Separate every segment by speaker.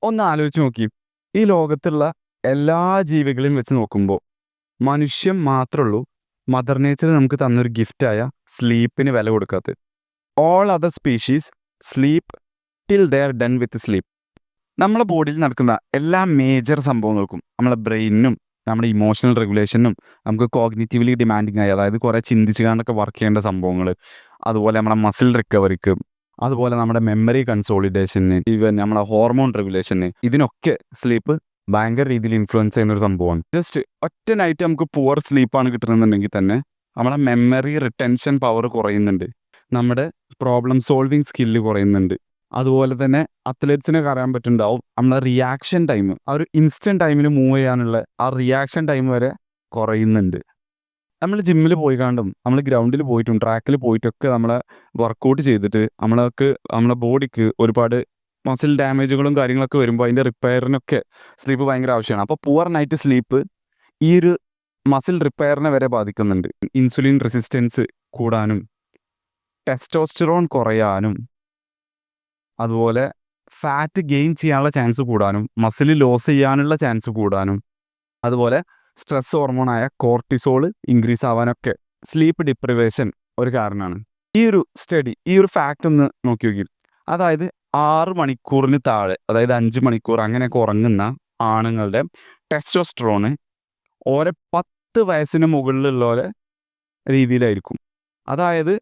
Speaker 1: ഒന്ന് ആലോചിച്ച് നോക്കി. ഈ ലോകത്തുള്ള എല്ലാ ജീവികളെയും വെച്ച് നോക്കുമ്പോൾ മനുഷ്യൻ മാത്രമുള്ളൂ മദർ നേച്ചർ നമുക്ക് തന്നൊരു ഗിഫ്റ്റായ സ്ലീപ്പിന് വില കൊടുക്കാത്തത്. All other species sleep till they are done with sleep. നമ്മളെ ബോഡിയിൽ നടക്കുന്ന എല്ലാ മേജർ സംഭവങ്ങൾക്കും നമ്മളെ ബ്രെയിനിനും നമ്മുടെ ഇമോഷണൽ റെഗുലേഷനും നമുക്ക് കോഗ്നിറ്റീവ്ലി ഡിമാൻഡിങ് ആയി, അതായത് കുറേ ചിന്തിച്ച് കണ്ടൊക്കെ വർക്ക് ചെയ്യേണ്ട സംഭവങ്ങൾ, അതുപോലെ നമ്മുടെ മസിൽ റിക്കവറിക്ക്, അതുപോലെ നമ്മുടെ മെമ്മറി കൺസോളിഡേഷന്, ഈവൻ നമ്മളെ ഹോർമോൺ റെഗുലേഷന്, ഇതിനൊക്കെ സ്ലീപ്പ് ഭയങ്കര രീതിയിൽ ഇൻഫ്ലുവൻസ് ചെയ്യുന്ന ഒരു സംഭവമാണ്. ജസ്റ്റ് ഒറ്റ നൈറ്റ് നമുക്ക് പുവർ സ്ലീപ്പാണ് കിട്ടുന്നുണ്ടെങ്കിൽ തന്നെ നമ്മളെ മെമ്മറി റിട്ടൻഷൻ പവർ കുറയുന്നുണ്ട്, നമ്മുടെ പ്രോബ്ലം സോൾവിങ് സ്കില്ല് കുറയുന്നുണ്ട്. അതുപോലെ തന്നെ അത്ലറ്റ്സിനൊക്കെ അറിയാൻ പറ്റുന്നുണ്ടാവും നമ്മളെ റിയാക്ഷൻ ടൈം, ആ ഒരു ഇൻസ്റ്റൻറ്റ് ടൈമിൽ മൂവ് ചെയ്യാനുള്ള ആ റിയാക്ഷൻ ടൈം വരെ കുറയുന്നുണ്ട്. നമ്മൾ ജിമ്മിൽ പോയി കണ്ടും നമ്മൾ ഗ്രൗണ്ടിൽ പോയിട്ടും ട്രാക്കിൽ പോയിട്ടൊക്കെ നമ്മളെ വർക്കൗട്ട് ചെയ്തിട്ട് നമ്മളെ ബോഡിക്ക് ഒരുപാട് മസിൽ ഡാമേജുകളും കാര്യങ്ങളൊക്കെ വരുമ്പോൾ അതിൻ്റെ റിപ്പയറിനൊക്കെ സ്ലീപ്പ് ഭയങ്കര ആവശ്യമാണ്. അപ്പോൾ പുവർ നൈറ്റ് സ്ലീപ്പ് ഈ ഒരു മസിൽ റിപ്പയറിനെ വരെ ബാധിക്കുന്നുണ്ട്. ഇൻസുലിൻ റെസിസ്റ്റൻസ് കൂടാനും ടെസ്റ്റോസ്റ്ററോൺ കുറയാനും അതുപോലെ ഫാറ്റ് ഗെയിൻ ചെയ്യാനുള്ള ചാൻസ് കൂടാനും മസിൽ ലോസ് ചെയ്യാനുള്ള ചാൻസ് കൂടാനും അതുപോലെ സ്ട്രെസ് ഹോർമോണായ കോർട്ടിസോൾ ഇൻക്രീസ് ആവാനൊക്കെ സ്ലീപ്പ് ഡിപ്രിവേഷൻ ഒരു കാരണമാണ്. ഈ ഒരു ഫാക്റ്റ് ഒന്ന് നോക്കി നോക്കി. അതായത് 6 മണിക്കൂറിന് താഴെ, അതായത് 5 മണിക്കൂർ അങ്ങനെയൊക്കെ ഉറങ്ങുന്ന ആണുങ്ങളുടെ ടെസ്റ്റോസ്റ്ററോണ് ഓരോ 10 വയസ്സിന് മുകളിലുള്ള രീതിയിലായിരിക്കും. അതായത്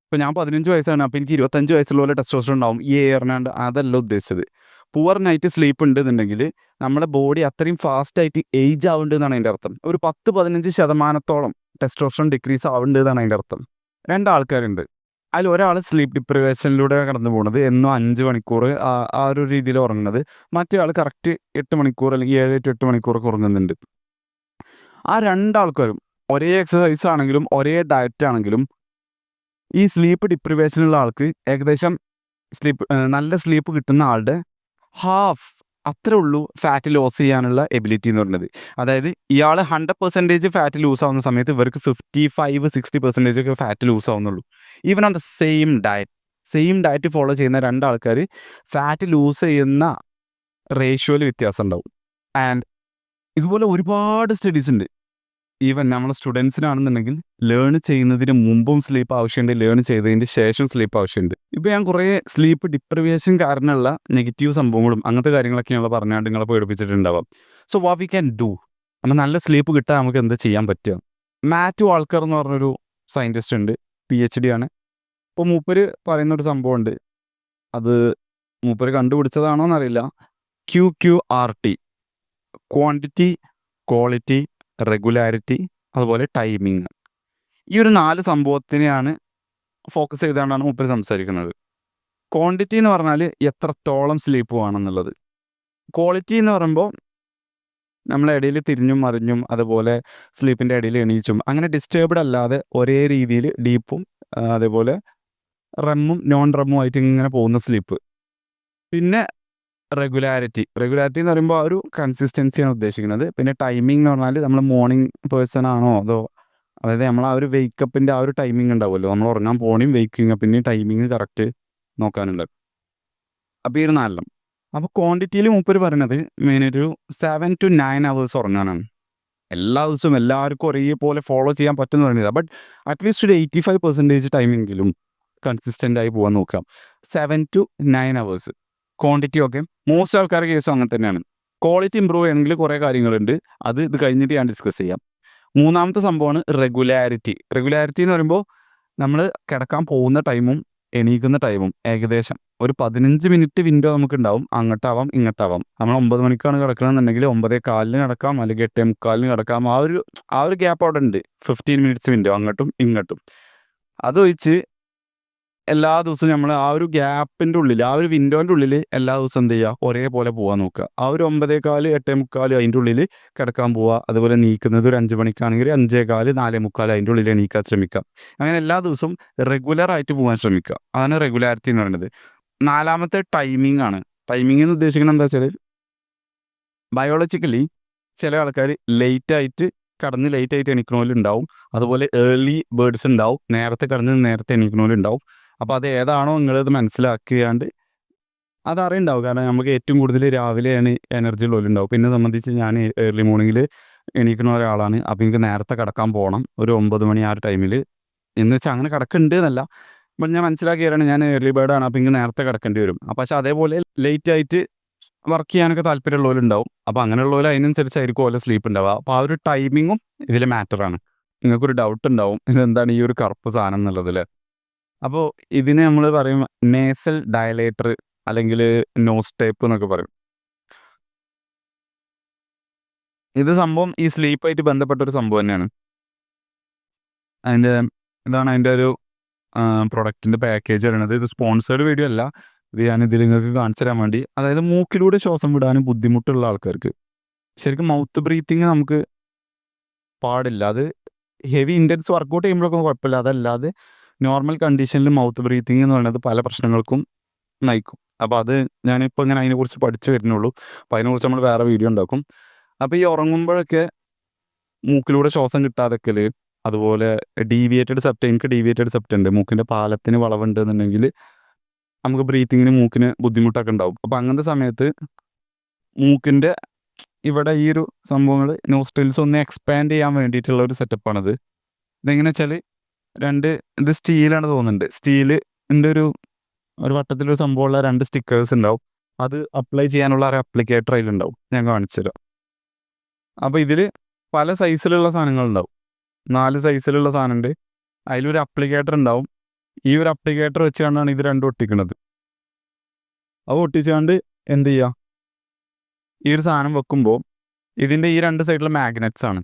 Speaker 1: ഇപ്പോൾ ഞാൻ 15 വയസ്സാണ്, അപ്പോൾ എനിക്ക് 25 വയസ്സുള്ള പോലെ ടെസ്റ്റോസ്റ്ററോൺ ഉണ്ടാവും. ഈ എയറിനാണ്ട് അതല്ല ഉദ്ദേശിച്ചത്. പുവർ നൈറ്റ് സ്ലീപ്പ് ഉണ്ടെന്നുണ്ടെങ്കിൽ നമ്മുടെ ബോഡി അത്രയും ഫാസ്റ്റായിട്ട് ഏജ് ആവുന്നുണ്ടെന്നാണ് അതിൻ്റെ അർത്ഥം. ഒരു 10-15% ടെസ്റ്റോസ്റ്ററോൺ ഡിക്രീസ് ആവുന്നുണ്ട് എന്നാണ് അതിൻ്റെ അർത്ഥം. 2 ആൾക്കാരുണ്ട്, അതിൽ ഒരാൾ സ്ലീപ്പ് ഡിപ്രിവേഷനിലൂടെ കടന്നു പോകുന്നത്, എന്നും 5 മണിക്കൂർ ആ ഒരു രീതിയിൽ ഉറങ്ങുന്നത്. മറ്റേ ആൾ കറക്റ്റ് 8 മണിക്കൂർ അല്ലെങ്കിൽ 7 to 8 മണിക്കൂറൊക്കെ ഉറങ്ങുന്നുണ്ട്. ആ 2 ആൾക്കാരും ഒരേ എക്സസൈസ് ആണെങ്കിലും ഒരേ ഡയറ്റ് ആണെങ്കിലും ഈ സ്ലീപ്പ് ഡിപ്രിവേഷനുള്ള ആൾക്ക് ഏകദേശം നല്ല സ്ലീപ്പ് കിട്ടുന്ന ആളുടെ ഹാഫ് അത്രേ ഉള്ളൂ ഫാറ്റ് ലോസ് ചെയ്യാനുള്ള എബിലിറ്റി എന്ന് പറയുന്നത്. അതായത് ഇയാൾ 100% ഫാറ്റ് ലൂസ് ആവുന്ന സമയത്ത് ഇവർക്ക് 55-60% ഒക്കെ ഫാറ്റ് ലൂസ് ആവുന്നുള്ളൂ. Even on the same diet follow ചെയ്യുന്ന 2 ആൾക്കാർ ഫാറ്റ് ലൂസ് ചെയ്യുന്ന റേഷ്യോയിൽ വ്യത്യാസം ഉണ്ടാവും. ആൻഡ് ഇതുപോലെ ഒരുപാട് സ്റ്റഡീസ് ഉണ്ട്. ഈവൻ നമ്മളെ സ്റ്റുഡൻസിനാണെന്നുണ്ടെങ്കിൽ ലേൺ ചെയ്യുന്നതിന് മുമ്പും സ്ലീപ്പ് ആവശ്യമുണ്ട്, ലേൺ ചെയ്തതിന് ശേഷം സ്ലീപ്പ് ആവശ്യമുണ്ട്. ഇപ്പോൾ ഞാൻ കുറേ സ്ലീപ്പ് ഡിപ്രിവേഷൻ കാരണമുള്ള നെഗറ്റീവ് സംഭവങ്ങളും അങ്ങനത്തെ കാര്യങ്ങളൊക്കെയാണ് പറഞ്ഞാണ്ട് നിങ്ങളെ പേടിപ്പിച്ചിട്ടുണ്ടാവാം. So what we can do, നമ്മൾ നല്ല സ്ലീപ്പ് കിട്ടാൻ നമുക്ക് എന്താ ചെയ്യാൻ പറ്റുക? മാത്യു വാൾക്കർ എന്ന് പറഞ്ഞൊരു സയൻറ്റിസ്റ്റ് ഉണ്ട്, PhD ആണ്. ഇപ്പോൾ മൂപ്പര് പറയുന്നൊരു സംഭവമുണ്ട്, അത് മൂപ്പര് കണ്ടുപിടിച്ചതാണോ എന്നറിയില്ല. QQRT, ക്വാണ്ടിറ്റി, ക്വാളിറ്റി, റെഗുലാരിറ്റി, അതുപോലെ ടൈമിങ്. ഈ ഒരു 4 സംഭവത്തിനെയാണ് ഫോക്കസ് ചെയ്തുകൊണ്ടാണ് മൂപ്പര് സംസാരിക്കുന്നത്. ക്വാണ്ടിറ്റി എന്ന് പറഞ്ഞാൽ എത്രത്തോളം സ്ലീപ്പ് വേണമെന്നുള്ളത്. ക്വാളിറ്റി എന്ന് പറയുമ്പോൾ നമ്മളെ ഇടയിൽ തിരിഞ്ഞും മറിഞ്ഞും അതുപോലെ സ്ലീപ്പിൻ്റെ ഇടയിൽ എണീച്ചും അങ്ങനെ ഡിസ്റ്റേബ്ഡ് അല്ലാതെ ഒരേ രീതിയിൽ ഡീപ്പും അതേപോലെ റെമ്മും നോൺ റെമ്മും ആയിട്ട് ഇങ്ങനെ പോകുന്ന സ്ലീപ്പ്. പിന്നെ റെഗുലാരിറ്റി എന്ന് പറയുമ്പോൾ ആ ഒരു കൺസിസ്റ്റൻസിയാണ് ഉദ്ദേശിക്കുന്നത്. പിന്നെ ടൈമിംഗ് എന്ന് പറഞ്ഞാൽ നമ്മൾ മോർണിംഗ് പേഴ്സൺ ആണോ അതോ, അതായത് നമ്മൾ ആ ഒരു വെയ്ക്കപ്പിൻ്റെ ആ ഒരു ടൈമിംഗ് ഉണ്ടാവുമല്ലോ, നമ്മൾ ഉറങ്ങാൻ പോകണേയും വെയ്ക്കിങ് അപ്പിൻ്റെയും ടൈമിങ് കറക്റ്റ് നോക്കാനുണ്ട്. അപ്പോൾ ഈ ഒരു 4. അപ്പോൾ ക്വാണ്ടിറ്റിയിൽ മൂപ്പര് പറയുന്നത് മെയിനായിട്ട് ഒരു 7 to 9 hours ഉറങ്ങാനാണ്. എല്ലാ ദിവസവും എല്ലാവർക്കും ഒരേപോലെ ഫോളോ ചെയ്യാൻ പറ്റുന്ന പറയുന്നത്, ബട്ട് അറ്റ്ലീസ്റ്റ് ഒരു 85% ടൈമെങ്കിലും കൺസിസ്റ്റൻ്റ് ആയി പോകാൻ നോക്കാം. 7 to 9 hours ക്വാണ്ടിറ്റി. ഒക്കെ മോസ്റ്റ് ആൾക്കാരുടെ കേസും അങ്ങനെ തന്നെയാണ്. ക്വാളിറ്റി ഇമ്പ്രൂവ് ചെയ്യണമെങ്കിൽ കുറേ കാര്യങ്ങളുണ്ട്, ഇത് കഴിഞ്ഞിട്ട് ഞാൻ ഡിസ്കസ് ചെയ്യാം. 3ാമത്തെ സംഭവമാണ് റെഗുലാരിറ്റി എന്ന് പറയുമ്പോൾ നമ്മൾ കിടക്കാൻ പോകുന്ന ടൈമും എണീക്കുന്ന ടൈമും ഏകദേശം ഒരു 15 മിനിറ്റ് വിൻഡോ നമുക്കുണ്ടാവും. അങ്ങോട്ടാവാം ഇങ്ങോട്ടാവാം. നമ്മൾ 9 മണിക്കാണ് കിടക്കണമെന്നുണ്ടെങ്കിൽ 9:15 കിടക്കാം, അല്ലെങ്കിൽ 8:45 കിടക്കാം. ആ ഒരു ഗ്യാപ്പ് അവിടെ ഉണ്ട്, 15 മിനിറ്റ്സ് വിൻഡോ അങ്ങോട്ടും ഇങ്ങോട്ടും. അതൊഴിച്ച് എല്ലാ ദിവസവും നമ്മൾ ആ ഒരു ഗ്യാപ്പിൻ്റെ ഉള്ളിൽ, ആ ഒരു വിൻഡോൻ്റെ ഉള്ളിൽ എല്ലാ ദിവസവും എന്ത് ചെയ്യുക, ഒരേപോലെ പോകാൻ നോക്കുക. ആ ഒരു 9:15 8:45 അതിൻ്റെ ഉള്ളിൽ കിടക്കാൻ പോവുക. അതുപോലെ നീക്കുന്നത് ഒരു 5 മണിക്കാണെങ്കിൽ 5:15 4:45 അതിൻ്റെ ഉള്ളിൽ എണീക്കാൻ ശ്രമിക്കുക. അങ്ങനെ എല്ലാ ദിവസവും റെഗുലറായിട്ട് പോകാൻ ശ്രമിക്കുക. അതാണ് റെഗുലാരിറ്റി എന്ന് പറയുന്നത്. 4ാമത്തെ ടൈമിംഗ് ആണ്. ടൈമിംഗ് എന്ന് ഉദ്ദേശിക്കുന്നത് എന്താ വെച്ചാൽ, ബയോളജിക്കലി ചില ആൾക്കാർ ലേറ്റായിട്ട് എണീക്കണോലുണ്ടാവും, അതുപോലെ ഏർലി ബേർഡ്സ് ഉണ്ടാവും, നേരത്തെ കിടന്ന് നേരത്തെ എണീക്കണോലുണ്ടാവും. അപ്പോൾ അത് ഏതാണോ നിങ്ങളത് മനസ്സിലാക്കിയാണ്ട് അതറിയുണ്ടാവും. കാരണം നമുക്ക് ഏറ്റവും കൂടുതൽ രാവിലെയാണ് എനർജി ഉള്ളവരുണ്ടാവും. പിന്നെ സംബന്ധിച്ച് ഞാൻ ഏർലി മോർണിംഗിൽ എണീക്കുന്ന ഒരാളാണ്. അപ്പോൾ എനിക്ക് നേരത്തെ കിടക്കാൻ പോകണം. ഒരു 9 മണി ആ ഒരു ടൈമിൽ. എന്ന് വെച്ചാൽ അങ്ങനെ കിടക്കുന്നുണ്ട് എന്നല്ല. ബട്ട് ഞാൻ മനസ്സിലാക്കിയാണ് ഞാൻ ഏർലി ബേർഡാണ്. അപ്പോൾ എനിക്ക് നേരത്തെ കിടക്കേണ്ടി വരും. അപ്പോൾ പക്ഷേ അതേപോലെ ലേറ്റ് ആയിട്ട് വർക്ക് ചെയ്യാനൊക്കെ താല്പര്യമുള്ളവരുണ്ടാവും. അപ്പോൾ അങ്ങനെയുള്ളവർ അതിനനുസരിച്ചായിരിക്കും ഓലെ സ്ലീപ്പ് ഉണ്ടാവുക. അപ്പോൾ ആ ഒരു ടൈമിങ്ങും ഇതിൽ മാറ്ററാണ്. നിങ്ങൾക്കൊരു ഡൗട്ട് ഉണ്ടാവും ഇതെന്താണ് ഈ ഒരു കറുപ്പ് സാധനം എന്നുള്ളതിൽ. അപ്പോൾ ഇതിനെ നമ്മൾ പറയും നേസൽ ഡയലേറ്റർ അല്ലെങ്കിൽ നോസ് ടേപ്പ് എന്നൊക്കെ പറയും. ഇത് സംഭവം ഈ സ്ലീപ്പായിട്ട് ബന്ധപ്പെട്ട ഒരു സംഭവം തന്നെയാണ്. ഇതാണ് അതിൻ്റെ ഒരു പ്രൊഡക്റ്റിൻ്റെ പാക്കേജ് പറയുന്നത്. ഇത് സ്പോൺസേർഡ് വീഡിയോ അല്ല. ഇത് ഞാനിതിൽ നിങ്ങൾക്ക് കാണിച്ചു തരാൻ വേണ്ടി. അതായത് മൂക്കിലൂടെ ശ്വാസം വിടാനും ബുദ്ധിമുട്ടുള്ള ആൾക്കാർക്ക്, ശരിക്കും മൗത്ത് ബ്രീത്തിങ് നമുക്ക് പാടില്ല. അത് ഹെവി ഇൻറ്റൻസ് വർക്കൗട്ട് ചെയ്യുമ്പോഴൊക്കെ കുഴപ്പമില്ല. അതല്ലാതെ നോർമൽ കണ്ടീഷനിൽ മൗത്ത് ബ്രീത്തിങ് എന്ന് പറയുന്നത് പല പ്രശ്നങ്ങൾക്കും നയിക്കും. അപ്പോൾ അത് ഞാനിപ്പോൾ ഇങ്ങനെ അതിനെക്കുറിച്ച് പഠിച്ചു വരുന്നുള്ളൂ. അപ്പോൾ അതിനെക്കുറിച്ച് നമ്മൾ വേറെ വീഡിയോ ഉണ്ടാക്കും. അപ്പോൾ ഈ ഉറങ്ങുമ്പോഴൊക്കെ മൂക്കിലൂടെ ശ്വാസം കിട്ടാതെക്കൽ, അതുപോലെ ഡീവിയേറ്റഡ് സെപ്റ്റ്, എനിക്ക് ഡീവിയേറ്റഡ് സെപ്റ്റ് ഉണ്ട്, മൂക്കിൻ്റെ പാലത്തിന് വളവുണ്ട് എന്നുണ്ടെങ്കിൽ നമുക്ക് ബ്രീത്തിങ്ങിന് മൂക്കിന് ബുദ്ധിമുട്ടൊക്കെ ഉണ്ടാവും. അപ്പോൾ അങ്ങനത്തെ സമയത്ത് മൂക്കിൻ്റെ ഇവിടെ ഈ ഒരു സംഭവങ്ങൾ നോസ്ട്രിൽസ് ഒന്ന് എക്സ്പാൻഡ് ചെയ്യാൻ വേണ്ടിയിട്ടുള്ള ഒരു സെറ്റപ്പാണിത്. ഇതെങ്ങനെ വെച്ചാൽ ഇത് സ്റ്റീലാണ് തോന്നുന്നുണ്ട്. സ്റ്റീലിൻ്റെ ഒരു വട്ടത്തിലൊരു സംഭവമുള്ള 2 സ്റ്റിക്കേഴ്സ് ഉണ്ടാവും. അത് അപ്ലൈ ചെയ്യാനുള്ള ഒരു അപ്ലിക്കേറ്റർ അതിലുണ്ടാവും. ഞാൻ കാണിച്ചു തരാം. അപ്പോൾ ഇതിൽ പല സൈസിലുള്ള സാധനങ്ങളുണ്ടാവും. 4 സൈസിലുള്ള സാധനമുണ്ട്. അതിലൊരു അപ്ലിക്കേറ്റർ ഉണ്ടാവും. ഈ ഒരു അപ്ലിക്കേറ്റർ വെച്ചുകൊണ്ടാണ് ഇത് രണ്ടും ഒട്ടിക്കുന്നത്. അപ്പോൾ ഒട്ടിച്ചുകൊണ്ട് എന്ത് ചെയ്യുക, ഈ ഒരു സാധനം വെക്കുമ്പോൾ ഇതിൻ്റെ ഈ 2 സൈഡിലെ മാഗ്നറ്റ്സ് ആണ്.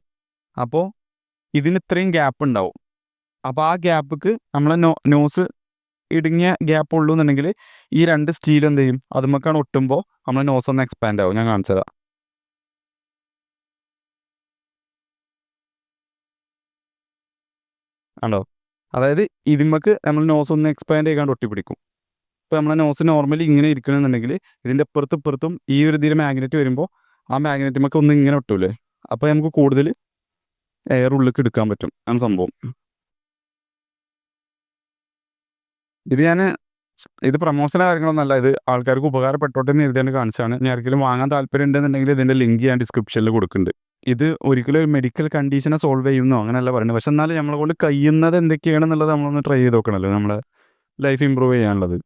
Speaker 1: അപ്പോൾ ഇതിന് ഇത്രയും ഗ്യാപ്പ് ഉണ്ടാവും. അപ്പോൾ ആ ഗ്യാപ്പിക്ക് നമ്മളെ നോസ് ഇടുങ്ങിയ ഗ്യാപ്പ് ഉള്ളൂ എന്നുണ്ടെങ്കിൽ ഈ 2 സ്റ്റീൽ എന്ത് ചെയ്യും, അതുമൊക്കെയാണ് ഒട്ടുമ്പോൾ നമ്മളെ നോസ് ഒന്ന് എക്സ്പാൻഡ് ആവും. ഞാൻ കാണിച്ചു തരാം. ആണോ? അതായത് ഇതിന്മേക്ക് നമ്മൾ നോസ് ഒന്ന് എക്സ്പാൻഡ് ചെയ്യാണ്ട് ഒട്ടിപ്പിടിക്കും. ഇപ്പോൾ നമ്മളെ നോസ് നോർമലി ഇങ്ങനെ ഇരിക്കണമെന്നുണ്ടെങ്കിൽ ഇതിൻ്റെ ഇപ്പുറത്തും ഈ ഒരു ഇതിൽ മാഗ്നറ്റ് വരുമ്പോൾ ആ മാഗ്നറ്റുമൊക്കെ ഒന്ന് ഇങ്ങനെ ഒട്ടൂലേ, അപ്പോൾ നമുക്ക് കൂടുതൽ എയർ ഉള്ളിലേക്ക് എടുക്കാൻ പറ്റും. ആണ് സംഭവം. ഇത് പ്രൊമോഷനോ കാര്യങ്ങളൊന്നുമല്ല. ഇത് ആൾക്കാർക്ക് ഉപകാരപ്പെട്ടോട്ടെ എന്ന് എഴുതിയാണ് കാണിച്ചാണ്. ഇനി ആർക്കെങ്കിലും വാങ്ങാൻ താല്പര്യം ഉണ്ടെന്നുണ്ടെങ്കിൽ ഇതിൻ്റെ ലിങ്ക് ഞാൻ ഡിസ്ക്രിപ്ഷനിൽ കൊടുക്കുന്നുണ്ട്. ഇത് ഒരിക്കലും ഒരു മെഡിക്കൽ കണ്ടീഷനെ സോൾവ് ചെയ്യുന്നോ അങ്ങനെയല്ല പറയുന്നത്. പക്ഷെ എന്നാലും നമ്മളെ കൊണ്ട് കഴിയുന്നത് എന്തൊക്കെയാണെന്നുള്ളത് നമ്മളൊന്ന് ട്രൈ ചെയ്ത് നോക്കണമല്ലോ, നമ്മളെ ലൈഫ് ഇമ്പ്രൂവ് ചെയ്യാനുള്ളത്.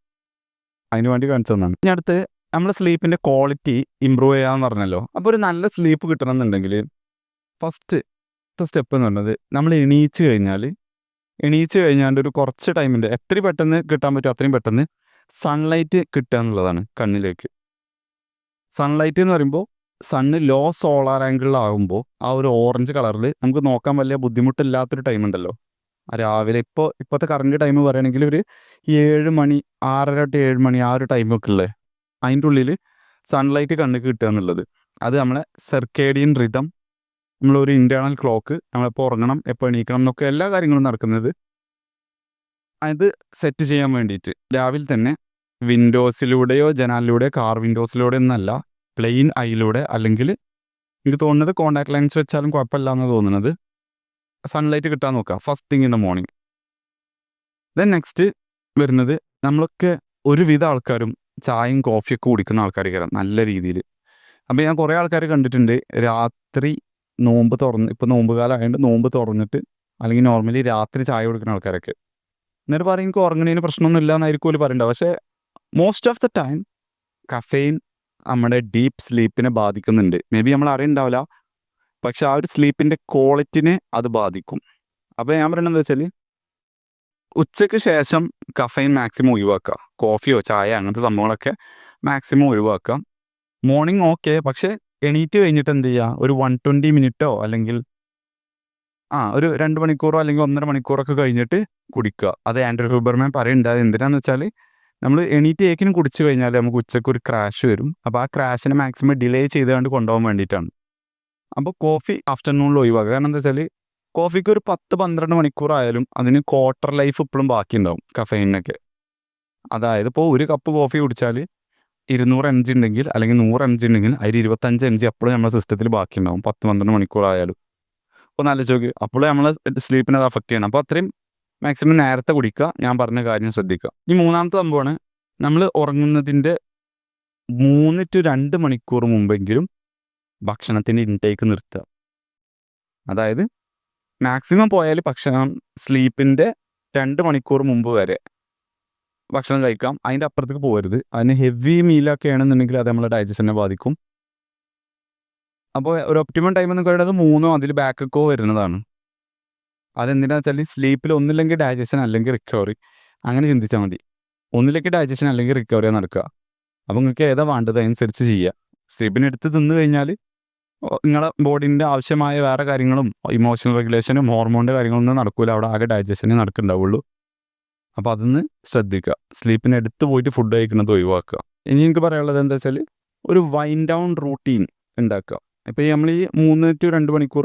Speaker 1: അതിന് വേണ്ടി കാണിച്ചു തന്നാണ്. ഇനി അടുത്ത് നമ്മുടെ സ്ലീപ്പിൻ്റെ ക്വാളിറ്റി ഇമ്പ്രൂവ് ചെയ്യാമെന്ന് പറഞ്ഞല്ലോ. അപ്പോൾ ഒരു നല്ല സ്ലീപ്പ് കിട്ടണമെന്നുണ്ടെങ്കിൽ ഫസ്റ്റ് സ്റ്റെപ്പ് എന്ന് പറയുന്നത് നമ്മൾ എണീച്ച് കഴിഞ്ഞാൽ ഒരു കുറച്ച് ടൈമിൻ്റെ എത്ര പെട്ടെന്ന് കിട്ടാൻ പറ്റും അത്രയും പെട്ടെന്ന് സൺലൈറ്റ് കിട്ടുക എന്നുള്ളതാണ് കണ്ണിലേക്ക്. സൺലൈറ്റ് എന്ന് പറയുമ്പോൾ സണ്ണ് ലോ സോളാർ ആംഗിളിലാകുമ്പോൾ ആ ഒരു ഓറഞ്ച് കളറിൽ നമുക്ക് നോക്കാൻ വലിയ ബുദ്ധിമുട്ടില്ലാത്തൊരു ടൈം ഉണ്ടല്ലോ. രാവിലെ ഇപ്പോഴത്തെ കറണ്ട് ടൈം പറയുകയാണെങ്കിൽ ഒരു 7 മണി 6:30 to 7 മണി ആ ഒരു ടൈമൊക്കെ ഉള്ളത്. അതിൻ്റെ ഉള്ളിൽ സൺലൈറ്റ് കണ്ണിക്ക് കിട്ടുക എന്നുള്ളത് അത് നമ്മളെ സർക്കേഡിയൻ റിതം, നമ്മളൊരു ഇൻറ്റേർണൽ ക്ലോക്ക്, നമ്മളെപ്പോൾ ഉറങ്ങണം എപ്പോൾ എണീക്കണം എന്നൊക്കെ എല്ലാ കാര്യങ്ങളും നടക്കുന്നത് അത് സെറ്റ് ചെയ്യാൻ വേണ്ടിയിട്ട് രാവിലെ തന്നെ വിൻഡോസിലൂടെയോ ജനാലിലൂടെയോ കാർ വിൻഡോസിലൂടെ എന്നല്ല, പ്ലെയിൻ ഐയിലൂടെ, അല്ലെങ്കിൽ എനിക്ക് തോന്നുന്നത് കോൺടാക്ട് ലെൻസ് വെച്ചാലും കുഴപ്പമില്ല എന്ന് തോന്നുന്നത്, സൺലൈറ്റ് കിട്ടാൻ നോക്കുക first thing in the morning. Then next വരുന്നത് നമ്മളൊക്കെ ഒരുവിധ ആൾക്കാരും ചായയും കോഫിയൊക്കെ കുടിക്കുന്ന ആൾക്കാർ നല്ല രീതിയിൽ. അപ്പോൾ ഞാൻ കുറേ ആൾക്കാർ കണ്ടിട്ടുണ്ട് രാത്രി നോമ്പ് തുറന്ന്, ഇപ്പോൾ നോമ്പ് കാലം ആയതുകൊണ്ട് നോമ്പ് തുറന്നിട്ട് അല്ലെങ്കിൽ നോർമലി രാത്രി ചായ കുടിക്കുന്ന ആൾക്കാരൊക്കെ എന്നിട്ട് പറയും എനിക്ക് ഉറങ്ങുന്നതിന് പ്രശ്നമൊന്നും ഇല്ല എന്നായിരിക്കും പോലും പറയണ്ട. പക്ഷേ most of the time caffeine നമ്മുടെ ഡീപ്പ് സ്ലീപ്പിനെ ബാധിക്കുന്നുണ്ട്. മേ ബി നമ്മൾ അറിയുന്നുണ്ടാവില്ല, പക്ഷെ ആ ഒരു സ്ലീപ്പിൻ്റെ ക്വാളിറ്റിനെ അത് ബാധിക്കും. അപ്പോൾ ഞാൻ പറയുന്നത് എന്താ വെച്ചാൽ ഉച്ചയ്ക്ക് ശേഷം കഫെയിൻ മാക്സിമം ഒഴിവാക്കുക. കോഫിയോ ചായ അങ്ങനത്തെ സംഭവങ്ങളൊക്കെ മാക്സിമം ഒഴിവാക്കുക. മോർണിംഗ് ഓക്കെ, പക്ഷേ എണീറ്റ് കഴിഞ്ഞിട്ട് എന്ത് ചെയ്യുക, ഒരു 120 മിനിറ്റോ അല്ലെങ്കിൽ ഒരു 2 മണിക്കൂറോ അല്ലെങ്കിൽ 1.5 മണിക്കൂറൊക്കെ കഴിഞ്ഞിട്ട് കുടിക്കുക. അത് ആൻഡ്രൂ ഹ്യൂബർമാൻ പറയുന്നുണ്ട്. അത് എന്തിനാന്ന് വെച്ചാൽ നമ്മൾ എണീറ്റ് ഏക്കിനും കുടിച്ചു കഴിഞ്ഞാൽ നമുക്ക് ഉച്ചയ്ക്ക് ഒരു ക്രാഷ് വരും. അപ്പോൾ ആ ക്രാഷിനെ മാക്സിമം ഡിലേ ചെയ്തുകൊണ്ട് കൊണ്ടുപോകാൻ വേണ്ടിയിട്ടാണ്. അപ്പോൾ കോഫി ആഫ്റ്റർനൂണിൽ ഒഴിവാക്കുക. കാരണം എന്താ വെച്ചാൽ കോഫിക്ക് ഒരു 10-12 മണിക്കൂറായാലും അതിന് ക്വാർട്ടർ ലൈഫ് ഇപ്പോഴും ബാക്കിയുണ്ടാവും കഫെയിനൊക്കെ. അതായത് ഇപ്പോൾ ഒരു കപ്പ് കോഫി കുടിച്ചാൽ 200 mg ഉണ്ടെങ്കിൽ അല്ലെങ്കിൽ 100 mg ഉണ്ടെങ്കിൽ അതിൽ 25 mg എപ്പോഴും നമ്മുടെ സിസ്റ്റത്തിൽ ബാക്കിയുണ്ടാവും 10-12 മണിക്കൂറായാലും. അപ്പോൾ നല്ല ചോക്ക് അപ്പോഴും നമ്മൾ സ്ലീപ്പിനെ അത് അഫക്റ്റ് ചെയ്യണം. അപ്പോൾ അത്രയും മാക്സിമം നേരത്തെ കുടിക്കുക. ഞാൻ പറഞ്ഞ കാര്യം ശ്രദ്ധിക്കുക. ഈ മൂന്നാമത്തെ സംഭവമാണ് നമ്മൾ ഉറങ്ങുന്നതിൻ്റെ 3 to 2 മണിക്കൂർ മുമ്പെങ്കിലും ഭക്ഷണത്തിൻ്റെ ഇൻടേക്ക് നിർത്തുക. അതായത് മാക്സിമം പോയാൽ ഭക്ഷണം സ്ലീപ്പിൻ്റെ 2 മണിക്കൂർ മുമ്പ് വരെ ഭക്ഷണം കഴിക്കാം. അതിൻ്റെ അപ്പുറത്തേക്ക് പോകരുത്. അതിന് ഹെവി മീലൊക്കെ ആണെന്നുണ്ടെങ്കിൽ അത് നമ്മളെ ഡൈജഷനെ ബാധിക്കും. അപ്പോൾ ഒരു ഒപ്റ്റിമം ടൈം എന്ന് പറയുന്നത് 3 അതിൽ ബാക്കൊക്കെ വരുന്നതാണ്. അതെന്തിനാ വെച്ചാൽ സ്ലീപ്പിൽ ഒന്നില്ലെങ്കിൽ ഡൈജഷൻ അല്ലെങ്കിൽ റിക്കവറി, അങ്ങനെ ചിന്തിച്ചാൽ മതി. ഒന്നിലേക്ക് ഡൈജഷൻ അല്ലെങ്കിൽ റിക്കവറി നടക്കുക. അപ്പോൾ നിങ്ങൾക്ക് ഏതാ വേണ്ടത് അതനുസരിച്ച് ചെയ്യുക. സ്ലീപ്പിനെടുത്ത് തിന്നു കഴിഞ്ഞാൽ നിങ്ങളെ ബോഡീൻ്റെ ആവശ്യമായ വേറെ കാര്യങ്ങളും ഇമോഷണൽ റെഗുലേഷനും ഹോർമോണിൻ്റെ കാര്യങ്ങളൊന്നും നടക്കില്ല. അവിടെ ആകെ ഡൈജഷനെ നടക്കുന്നുണ്ടാവുള്ളൂ. അപ്പോൾ അതൊന്ന് ശ്രദ്ധിക്കുക. സ്ലീപ്പിനെടുത്ത് പോയിട്ട് ഫുഡ് കഴിക്കുന്നത് ഒഴിവാക്കുക. ഇനി എനിക്ക് പറയാനുള്ളത് എന്താ വെച്ചാൽ ഒരു വൈൻഡ് ഡൗൺ റൂട്ടീൻ ഉണ്ടാക്കുക. ഇപ്പോൾ നമ്മൾ ഈ 3 to 2 മണിക്കൂർ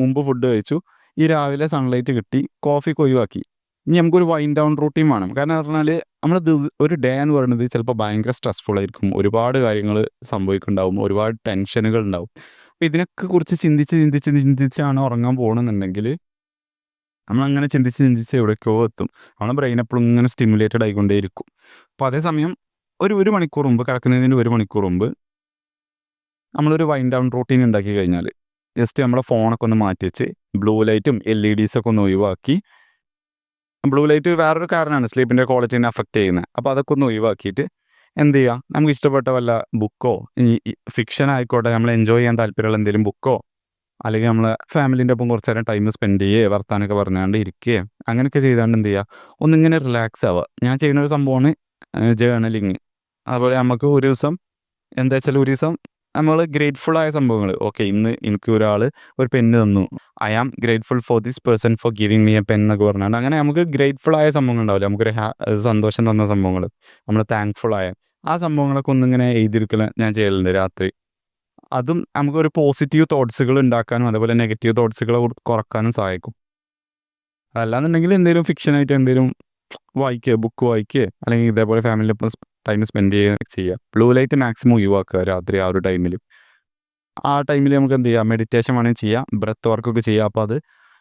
Speaker 1: മുമ്പ് ഫുഡ് കഴിച്ചു, ഈ രാവിലെ സൺലൈറ്റ് കിട്ടി, കോഫിക്ക് ഒഴിവാക്കി. ഇനി നമുക്കൊരു വൈൻഡ് ഡൗൺ റൂട്ടീൻ വേണം. കാരണം എന്ന് പറഞ്ഞാൽ നമ്മൾ ഒരു ഡേ എന്ന് പറയുന്നത് ചിലപ്പോൾ ഭയങ്കര സ്ട്രെസ്ഫുൾ ആയിരിക്കും. ഒരുപാട് കാര്യങ്ങൾ സംഭവിക്കുന്നുണ്ടാവും, ഒരുപാട് ടെൻഷനുകൾ ഉണ്ടാവും. അപ്പോൾ ഇതിനൊക്കെ കുറിച്ച് ചിന്തിച്ചാണ് ഉറങ്ങാൻ പോകണമെന്നുണ്ടെങ്കിൽ നമ്മളങ്ങനെ ചിന്തിച്ച് എവിടേക്കോ എത്തും. നമ്മളെ ബ്രെയിൻ എപ്പോഴും ഇങ്ങനെ സ്റ്റിമുലേറ്റഡ് ആയിക്കൊണ്ടേയിരിക്കും. അപ്പോൾ അതേസമയം ഒരു മണിക്കൂർ മുമ്പ്, കിടക്കുന്നതിന് 1 മണിക്കൂർ മുമ്പ് നമ്മളൊരു വൈൻഡ് ഡൗൺ റൂട്ടീൻ ഉണ്ടാക്കി കഴിഞ്ഞാൽ ജസ്റ്റ് നമ്മളെ ഫോണൊക്കെ ഒന്ന് മാറ്റി വെച്ച് ബ്ലൂ ലൈറ്റും LEDs ഒക്കെ ഒന്ന് ഒഴിവാക്കി. ബ്ലൂ ലൈറ്റ് വേറൊരു കാരണമാണ് സ്ലീപ്പിൻ്റെ ക്വാളിറ്റീനെ അഫക്റ്റ് ചെയ്യുന്നത്. അപ്പോൾ അതൊക്കെ ഒന്ന് ഒഴിവാക്കിയിട്ട് എന്ത് ചെയ്യുക, നമുക്ക് ഇഷ്ടപ്പെട്ട വല്ല ബുക്കോ, ഈ ഫിക്ഷൻ ആയിക്കോട്ടെ, നമ്മൾ എൻജോയ് ചെയ്യാൻ താല്പര്യമുള്ള എന്തെങ്കിലും ബുക്കോ, അല്ലെങ്കിൽ നമ്മളെ ഫാമിലീൻ്റെ ഒപ്പം കുറച്ച് നേരം ടൈം സ്പെൻഡ് ചെയ്യുകയോ വർത്താനൊക്കെ പറഞ്ഞാണ്ട് ഇരിക്കുകയോ അങ്ങനെയൊക്കെ ചെയ്താണ്ട് എന്ത് ചെയ്യുക, ഒന്നിങ്ങനെ റിലാക്സ് ആവുക. ഞാൻ ചെയ്യുന്നൊരു സംഭവമാണ് ജേർണലിങ്. അതുപോലെ നമുക്ക് ഒരു ദിവസം എന്താ വെച്ചാൽ നമ്മൾ ഗ്രേറ്റ്ഫുള്ളായ സംഭവങ്ങൾ, ഓക്കെ ഇന്ന് എനിക്ക് ഒരാൾ ഒരു പെണ്ണ് തന്നു, I am grateful for this person for giving me a pen എന്നൊക്കെ പറഞ്ഞാണ്ട് അങ്ങനെ നമുക്ക് ഗ്രേറ്റ്ഫുള്ളായ സംഭവങ്ങൾ ഉണ്ടാവില്ല, നമുക്കൊരു സന്തോഷം തന്ന സംഭവങ്ങൾ, നമ്മൾ താങ്ക്ഫുള്ളായ ആ സംഭവങ്ങളൊക്കെ ഒന്നിങ്ങനെ എഴുതിയിരിക്കൽ ഞാൻ ചെയ്യലുണ്ട് രാത്രി. അതും നമുക്കൊരു പോസിറ്റീവ് തോട്ട്സുകൾ ഉണ്ടാക്കാനും അതുപോലെ നെഗറ്റീവ് തോട്ട്സുകൾ കുറക്കാനും സഹായിക്കും. അല്ലാന്നുണ്ടെങ്കിൽ എന്തെങ്കിലും ഫിക്ഷനായിട്ട് എന്തെങ്കിലും ബുക്ക് വായിക്കുക, അല്ലെങ്കിൽ ഇതേപോലെ ഫാമിലിയൊപ്പം ടൈം സ്പെൻഡ് ചെയ്യുക. ബ്ലൂ ലൈറ്റ് മാക്സിമം ഒഴിവാക്കുക രാത്രി ആ ഒരു ടൈമിൽ. ആ ടൈമിൽ നമുക്ക് എന്ത് ചെയ്യാം, മെഡിറ്റേഷൻ വേണമെങ്കിൽ ചെയ്യാം, ബ്രെത്ത് വർക്കൊക്കെ ചെയ്യാം. അപ്പോൾ അത്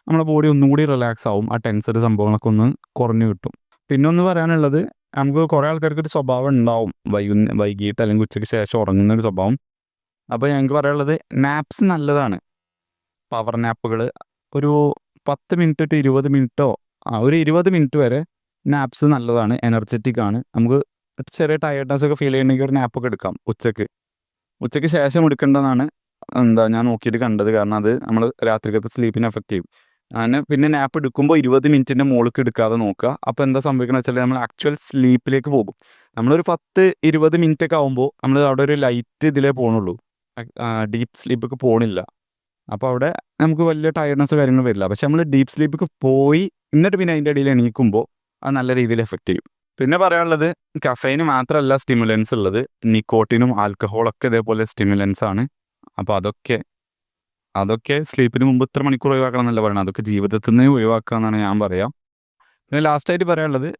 Speaker 1: നമ്മുടെ ബോഡി ഒന്നും കൂടി റിലാക്സ് ആവും, ആ ടെൻസഡ് സംഭവങ്ങളൊക്കെ ഒന്ന് കുറഞ്ഞു കിട്ടും. പിന്നെ ഒന്ന് പറയാനുള്ളത്, നമുക്ക് കുറേ ആൾക്കാർക്ക് ഒരു സ്വഭാവം ഉണ്ടാവും വൈകിട്ട് അല്ലെങ്കിൽ ഉച്ചയ്ക്ക് ശേഷം ഉറങ്ങുന്നൊരു സ്വഭാവം. അപ്പോൾ ഞങ്ങൾക്ക് പറയാനുള്ളത് നാപ്സ് നല്ലതാണ്. പവർ നാപ്പുകൾ ഒരു 10 മിനിറ്റ് ടു 20 മിനിറ്റോ ഒരു 20 മിനിറ്റ് വരെ നാപ്സ് നല്ലതാണ്, എനർജറ്റിക് ആണ്. നമുക്ക് ചെറിയ ടയർഡ്നെസ് ഒക്കെ ഫീൽ ചെയ്യണമെങ്കിൽ ഒരു നാപ്പൊക്കെ എടുക്കാം ഉച്ചയ്ക്ക് ശേഷം എടുക്കേണ്ടതാണ് ഞാൻ നോക്കിയിട്ട് കണ്ടത്. കാരണം അത് നമ്മൾ രാത്രിക്കത്തെ സ്ലീപ്പിനെ എഫക്റ്റ് ചെയ്യും. അങ്ങനെ പിന്നെ നാപ്പ് എടുക്കുമ്പോൾ 20 മിനിറ്റിൻ്റെ മുകളിലേക്ക് എടുക്കാതെ നോക്കുക. അപ്പോൾ എന്താ സംഭവിക്കുന്നത് വെച്ചാൽ നമ്മൾ ആക്ച്വൽ സ്ലീപ്പിലേക്ക് പോകും. നമ്മളൊരു 10-20 മിനിറ്റ് ഒക്കെ ആകുമ്പോൾ നമ്മൾ അവിടെ ഒരു ലൈറ്റ് ഇതിലേ പോകണുള്ളൂ, ഡീപ്പ് സ്ലീപ്പൊക്കെ പോകണില്ല. അപ്പോൾ അവിടെ നമുക്ക് വലിയ ടയർഡ്നെസ് കാര്യങ്ങൾ വരില്ല. പക്ഷെ നമ്മൾ ഡീപ്പ് സ്ലീപ്പൊക്കെ പോയി എന്നിട്ട് പിന്നെ അതിൻ്റെ ഇടയിൽ എണീക്കുമ്പോൾ അത് നല്ല രീതിയിൽ എഫക്റ്റ് ചെയ്യും. പിന്നെ പറയാനുള്ളത്, കഫൈന് മാത്രമല്ല സ്റ്റിമുലൻസ് ഉള്ളത്, നിക്കോട്ടിനും ആൽക്കഹോളൊക്കെ ഇതേപോലെ സ്റ്റിമുലൻസ് ആണ്. അപ്പോൾ അതൊക്കെ സ്ലീപ്പിന് മുമ്പ് ഇത്ര മണിക്കൂർ ഒഴിവാക്കണം എന്നല്ല പറയുന്നത്, അതൊക്കെ ജീവിതത്തിൽ നിന്ന് ഒഴിവാക്കുക എന്നാണ് ഞാൻ പറയാം. പിന്നെ ലാസ്റ്റായിട്ട് പറയാനുള്ളത്,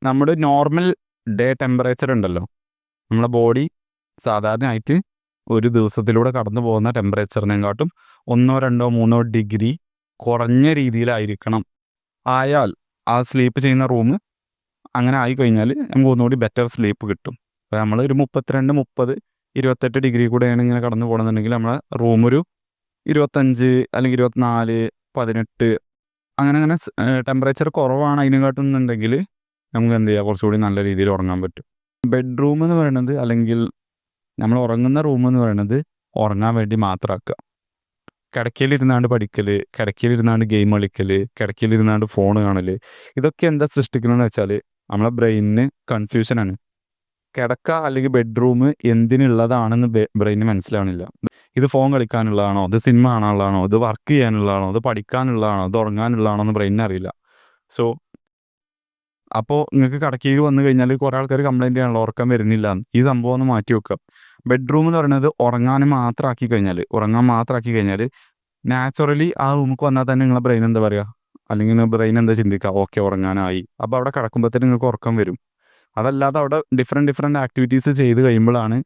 Speaker 1: നമ്മുടെ നോർമൽ ഡേ ടെമ്പറേച്ചർ ഉണ്ടല്ലോ, നമ്മളെ ബോഡി സാധാരണയായിട്ട് ഒരു ദിവസത്തിലൂടെ കടന്നു പോകുന്ന ടെമ്പറേച്ചറിനെക്കാട്ടും 1, 2, 3 ഡിഗ്രി കുറഞ്ഞ രീതിയിലായിരിക്കണം. ആയാൽ ആ സ്ലീപ്പ് ചെയ്യുന്ന റൂം അങ്ങനെ ആയിക്കഴിഞ്ഞാൽ നമുക്ക് ഒന്നുകൂടി ബെറ്റർ സ്ലീപ്പ് കിട്ടും. അപ്പോൾ നമ്മൾ ഒരു 32, 30, 28 ഡിഗ്രി കൂടെയാണ് ഇങ്ങനെ കടന്നു പോകണമെന്നുണ്ടെങ്കിൽ നമ്മളെ റൂം ഒരു 25 അല്ലെങ്കിൽ 24, 18 അങ്ങനെ ടെമ്പറേച്ചർ കുറവാണ് അതിനെക്കാട്ടുന്നുണ്ടെങ്കിൽ നമുക്ക് എന്ത് ചെയ്യുക, കുറച്ചുകൂടി നല്ല രീതിയിൽ ഉറങ്ങാൻ പറ്റും. ബെഡ്റൂം എന്ന് പറയുന്നത് അല്ലെങ്കിൽ നമ്മൾ ഉറങ്ങുന്ന റൂം എന്ന് പറയുന്നത് ഉറങ്ങാൻ വേണ്ടി മാത്രമാക്കുക. കിടക്കയിലിരുന്നാണ്ട് പഠിക്കൽ, കിടക്കയിലിരുന്നാണ്ട് ഗെയിം കളിക്കൽ, കിടക്കയിലിരുന്നാണ്ട് ഫോൺ കാണൽ, ഇതൊക്കെ എന്താ സൃഷ്ടിക്കണമെന്ന് വെച്ചാൽ നമ്മളെ ബ്രെയിനിന് കൺഫ്യൂഷനാണ്. കിടക്ക അല്ലെങ്കിൽ ബെഡ്റൂം എന്തിനുള്ളതാണെന്ന് ബ്രെയിന് മനസ്സിലാവണില്ല. ഇത് ഫോൺ കളിക്കാനുള്ളതാണോ, ഇത് സിനിമ കാണാനുള്ളതാണോ, ഇത് വർക്ക് ചെയ്യാനുള്ളതാണോ, ഇത് പഠിക്കാനുള്ളതാണോ, ഇത് ഉറങ്ങാനുള്ളതാണോ എന്ന് ബ്രെയിനിന് അറിയില്ല. സോ അപ്പോൾ നിങ്ങൾക്ക് കിടക്കയിൽ വന്നു കഴിഞ്ഞാൽ കുറേ ആൾക്കാർ കംപ്ലയിൻ്റ് ചെയ്യാനുള്ള ഉറക്കം വരുന്നില്ല. ഈ സംഭവം ഒന്ന് മാറ്റി വെക്കുക. ബെഡ്റൂം എന്ന് പറയുന്നത് ഉറങ്ങാൻ മാത്രമാക്കി കഴിഞ്ഞാൽ നാച്ചുറലി ആ റൂമിലേക്ക് വന്നാൽ തന്നെ നിങ്ങളെ ബ്രെയിൻ എന്താ പറയുക, അല്ലെങ്കിൽ ബ്രെയിൻ എന്താ ചിന്തിക്കുക, ഓക്കെ ഉറങ്ങാനായി. അപ്പോൾ അവിടെ കിടക്കുമ്പോഴത്തേന് നിങ്ങൾക്ക് ഉറക്കം വരും. അതല്ലാതെ അവിടെ ഡിഫറെൻറ്റ് ആക്ടിവിറ്റീസ് ചെയ്ത് കഴിയുമ്പോഴാണ്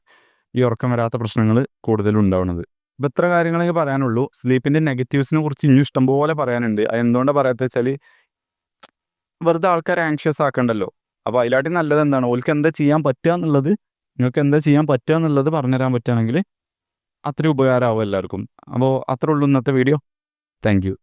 Speaker 1: ഈ ഉറക്കം വരാത്ത പ്രശ്നങ്ങൾ കൂടുതലും ഉണ്ടാവുന്നത്. അപ്പോൾ ഇത്ര കാര്യങ്ങളൊക്കെ പറയാനുള്ളൂ. സ്ലീപ്പിൻ്റെ നെഗറ്റീവ്സിനെ കുറിച്ച് ഇനിയും ഇഷ്ടംപോലെ പറയാനുണ്ട്. അത് എന്തുകൊണ്ടാണ് പറയാത്തത് വെച്ചാൽ വെറുതെ ആൾക്കാരെ ആങ്ഷ്യസ് ആക്കണ്ടല്ലോ. അപ്പോൾ അതിലാട്ടി നല്ലത് എന്താണ്, ഓൾക്ക് എന്താ ചെയ്യാൻ പറ്റുക എന്നുള്ളത് നിങ്ങൾക്ക് എന്താ ചെയ്യാൻ പറ്റുക എന്നുള്ളത് പറഞ്ഞുതരാൻ പറ്റുകയാണെങ്കിൽ അത്രയും ഉപകാരമാവും എല്ലാവർക്കും. അപ്പോൾ അത്രേ ഉള്ളൂ ഇന്നത്തെ വീഡിയോ. Thank you.